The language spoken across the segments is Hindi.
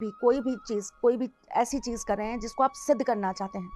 भी कोई भी ऐसी चीज़ कर रहे हैं जिसको आप सिद्ध करना चाहते हैं।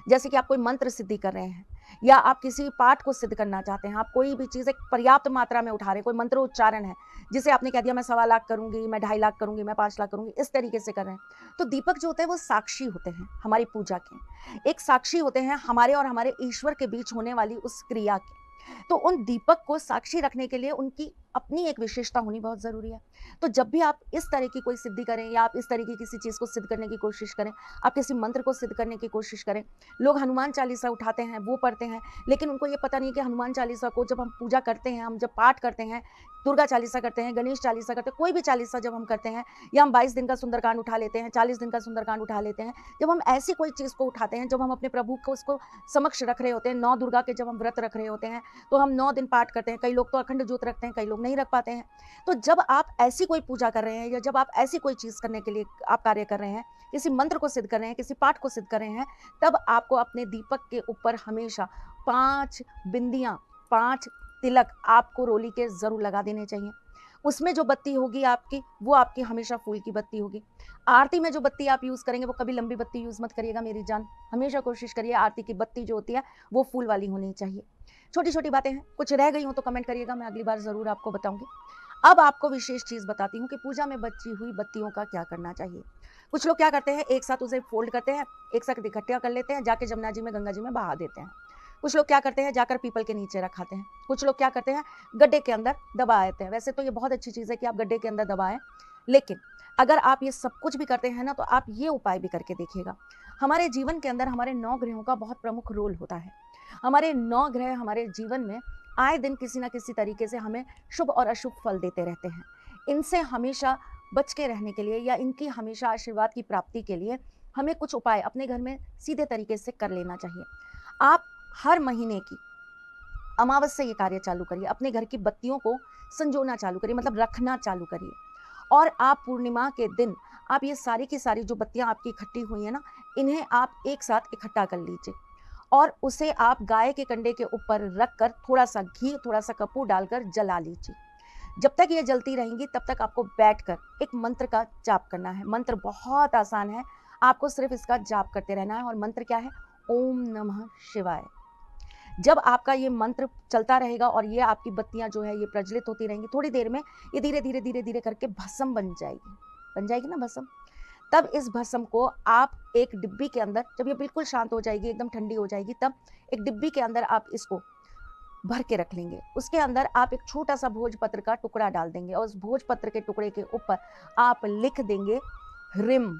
जैसे कि आप कोई मंत्र सिद्धि कर रहे हैं या आप किसी पाठ को सिद्ध करना चाहते हैं, आप कोई भी चीज़ एक पर्याप्त मात्रा में उठा रहे हैं, कोई मंत्र उच्चारण है, जिसे आपने कह दिया मैं 1.25 लाख करूँगी, मैं 2.5 लाख करूँगी, मैं 5 लाख करूँगी, इस तरीके से कर रहे हैं। तो दीपक जो होते हैं वो साक्षी होते हैं हमारी पूजा के। एक साक्षी होते हैं हमारे और हमारे ईश्वर के बीच होने वाली उस क्रिया के। तो उन दीपक को साक्षी रखने के लिए उनकी अपनी एक विशेषता होनी बहुत ज़रूरी है। तो जब भी आप इस तरह की कोई सिद्धि करें या आप इस तरह की किसी चीज़ को सिद्ध करने की कोशिश करें, आप किसी मंत्र को सिद्ध करने की कोशिश करें, लोग हनुमान चालीसा उठाते हैं, वो पढ़ते हैं, लेकिन उनको ये पता नहीं कि हनुमान चालीसा को जब हम पूजा करते हैं, हम जब पाठ करते हैं, दुर्गा चालीसा करते हैं, गणेश चालीसा करते हैं, कोई भी चालीसा जब हम करते हैं या हम 22 दिन का सुंदरकांड उठा लेते हैं, 40 दिन का सुंदरकांड उठा लेते हैं, जब हम ऐसी कोई चीज़ को उठाते हैं, जब हम अपने प्रभु को उसको समक्ष रख रहे होते हैं, 9 दुर्गा के जब हम व्रत रख रहे होते हैं, तो हम 9 दिन पाठ करते हैं, कई लोग तो अखंड ज्योत रखते हैं, कई लोग नहीं रख पाते हैं। तो जब आप ऐसी कोई पूजा कर रहे हैं या जब आप ऐसी कोई चीज़ करने के लिए आप कार्य कर रहे हैं, किसी मंत्र को सिद्ध कर रहे हैं, किसी पाठ को सिद्ध कर रहे हैं, तब आपको अपने दीपक के ऊपर हमेशा 5 बिंदियाँ, 5 तिलक आपको रोली के ज़रूर लगा देने चाहिए। उसमें जो बत्ती होगी आपकी, वो आपकी हमेशा फूल की बत्ती होगी। आरती में जो बत्ती आप यूज़ करेंगे, वो कभी लंबी बत्ती यूज़ मत करिएगा मेरी जान। हमेशा कोशिश करिए आरती की बत्ती जो होती है, वो फूल वाली होनी चाहिए। छोटी-छोटी बातें हैं, कुछ रह गई हों तो कमेंट करिएगा, मैं अगली बार ज़रूर आपको बताऊँगी। अब आपको विशेष चीज़ बताती हूँ कि पूजा में बची हुई बत्तियों का क्या करना चाहिए। कुछ लोग क्या करते हैं, एक साथ उसे फ़ोल्ड करते हैं, एक साथ इकट्ठा कर लेते हैं, जाके जमुना जी में, गंगा जी में बहा देते हैं। कुछ लोग क्या करते हैं, जाकर पीपल के नीचे रखाते हैं। कुछ लोग क्या करते हैं, गड्ढे के अंदर दबा देते हैं। वैसे तो ये बहुत अच्छी चीज़ है कि आप गड्ढे के अंदर दबाएँ, लेकिन अगर आप ये सब कुछ भी करते हैं ना, तो आप ये उपाय भी करके देखिएगा। हमारे जीवन के अंदर हमारे 9 ग्रहों का बहुत प्रमुख रोल होता है। हमारे 9 ग्रह हमारे जीवन में आए दिन किसी न किसी तरीके से हमें शुभ और अशुभ फल देते रहते हैं। इनसे हमेशा बच के रहने के लिए या इनकी हमेशा आशीर्वाद की प्राप्ति के लिए हमें कुछ उपाय अपने घर में सीधे तरीके से कर लेना चाहिए। आप हर महीने की अमावस से ये कार्य चालू करिए, अपने घर की बत्तियों को संजोना चालू करिए, मतलब रखना चालू करिए। और आप पूर्णिमा के दिन आप ये सारी की सारी जो बत्तियाँ आपकी इकट्ठी हुई हैं ना, इन्हें आप एक साथ इकट्ठा कर लीजिए और उसे आप गाय के कंडे के ऊपर रखकर थोड़ा-सा घी, थोड़ा-सा कपूर डालकर जला लीजिए। जब तक ये जलती रहेंगी तब तक आपको बैठकर एक मंत्र का जाप करना है। मंत्र बहुत आसान है, आपको सिर्फ़ इसका जाप करते रहना है और मंत्र क्या है? ओम नमः शिवाय। जब आपका ये मंत्र चलता रहेगा और ये आपकी बत्तियाँ जो है ये प्रज्वलित होती रहेंगी, थोड़ी देर में ये धीरे-धीरे, धीरे-धीरे करके भस्म बन जाएगी ना भस्म। तब इस भस्म को आप एक डिब्बी के अंदर, जब ये बिल्कुल शांत हो जाएगी, एकदम ठंडी हो जाएगी, तब एक डिब्बी के अंदर आप इसको भर के रख लेंगे। उसके अंदर आप एक छोटा-सा भोजपत्र का टुकड़ा डाल देंगे और उस भोजपत्र के टुकड़े के ऊपर आप लिख देंगे ह्रीम।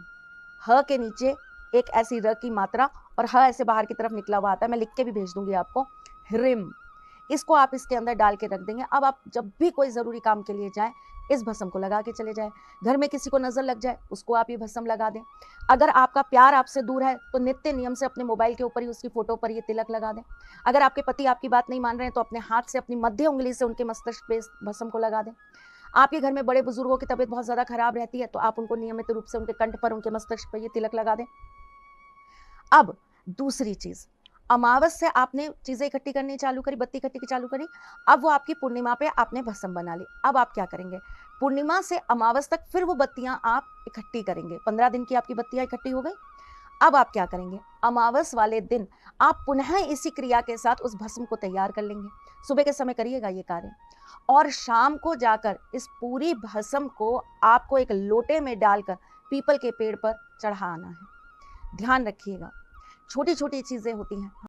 ह के नीचे एक ऐसी र की मात्रा और ह ऐसे बाहर की तरफ निकला हुआ आता है, मैं लिख के भी भेज दूँगी आपको, ह्रीम। इसको आप इसके अंदर डाल के रख देंगे। अब आप जब भी कोई ज़रूरी काम के लिए जाएँ, इस भस्म को लगा के चले जाएँ। घर में किसी को नज़र लग जाए, उसको आप ये भस्म लगा दें। अगर आपका प्यार आपसे दूर है, तो नित्य नियम से अपने मोबाइल के ऊपर ही उसकी फ़ोटो पर ये तिलक लगा दें। अगर आपके पति आपकी बात नहीं मान रहे हैं, तो अपने हाथ से अपनी मध्य उँगली से उनके मस्तिष्क पे इस भस्म को लगा दें। आपके घर में बड़े बुजुर्गों की तबीयत बहुत ज़्यादा खराब रहती है, तो आप उनको नियमित रूप से उनके कंठ पर, उनके मस्तिष्क पर ये तिलक लगा दें। अब दूसरी चीज़, अमावस से आपने चीज़ें इकट्ठी करनी चालू करी, बत्ती इकट्ठी चालू करी, अब वो आपकी पूर्णिमा पे आपने भस्म बना ली। अब आप क्या करेंगे? पूर्णिमा से अमावस तक फिर वो बत्तियाँ आप इकट्ठी करेंगे। 15 दिन की आपकी बत्तियाँ इकट्ठी हो गई। अब आप क्या करेंगे? अमावस वाले दिन आप पुनः इसी क्रिया के साथ उस भस्म को तैयार कर लेंगे। सुबह के समय करिएगा ये कार्य और शाम को जाकर इस पूरी भस्म को आपको एक लोटे में डालकर पीपल के पेड़ पर चढ़ाना है। ध्यान रखिएगा, छोटी-छोटी चीज़ें होती हैं।